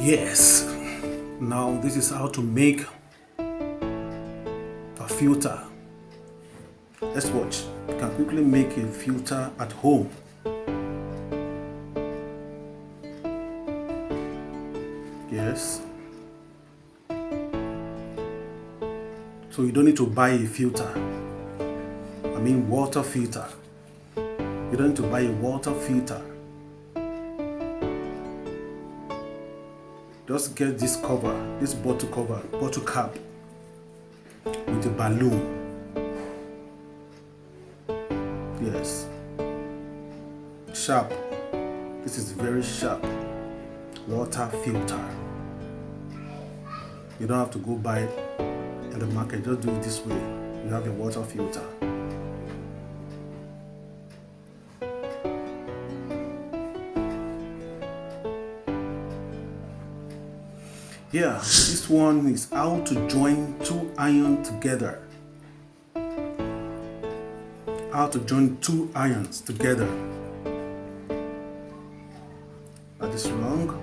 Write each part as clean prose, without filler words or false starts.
Yes, now this is how to make a filter. Let's watch. You can quickly make a filter at home. Yes. So you don't need to buy a filter. I mean water filter. You don't need to buy a water filter. Just get this cover, this bottle cover, bottle cap with a balloon. Yes. Sharp. This is very sharp. Water filter. You don't have to go buy it in the market, just do it this way. You have a water filter. Yeah, this one is how to join two ions together. How to join two ions together. That is wrong.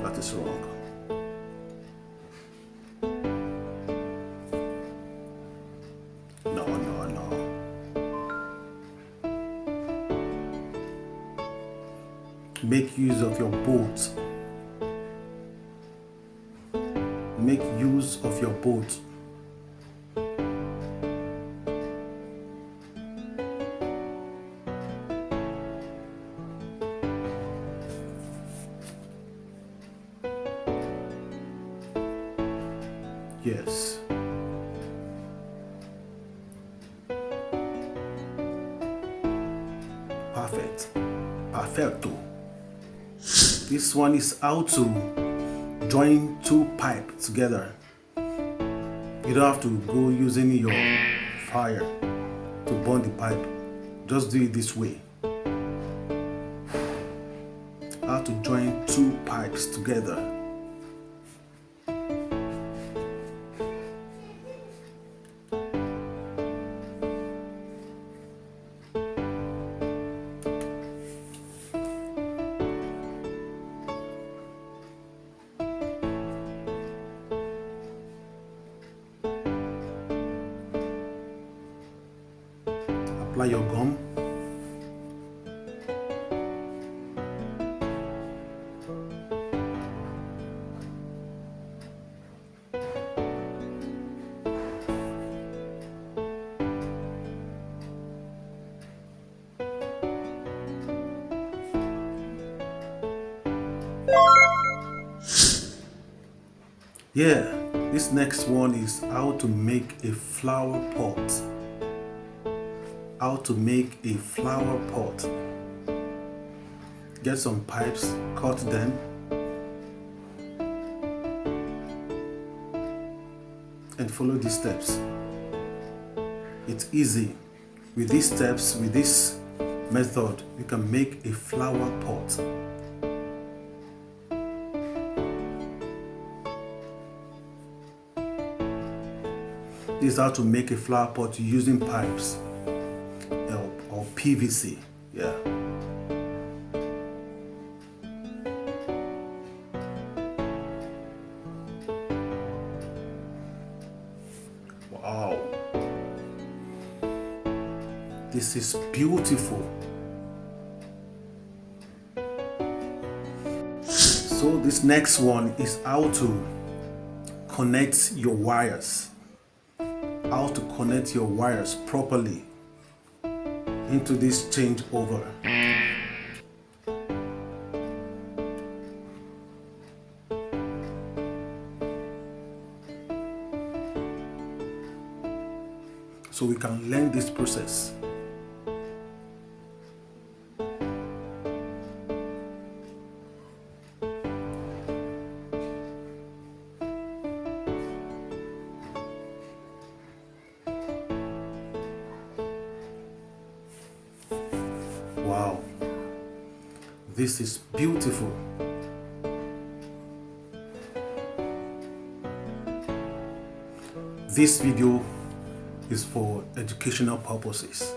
That is wrong. No. Make use of your boat. Make use of your boat. Yes. Perfect. Perfecto. This one is how to join two pipes together. You don't have to go using your fire to burn the pipe. Just do it this way. How to join two pipes together. Apply your gum. Yeah, this next one is how to make a flower pot. How to make a flower pot. Get some pipes, cut them, and follow these steps. It's easy. With these steps, with this method, you can make a flower pot. This is how to make a flower pot using pipes or PVC. Yeah. Wow. This is beautiful. So this next one is how to connect your wires. How to connect your wires properly into this changeover. So we can learn this process. Wow, this is beautiful. This video is for educational purposes.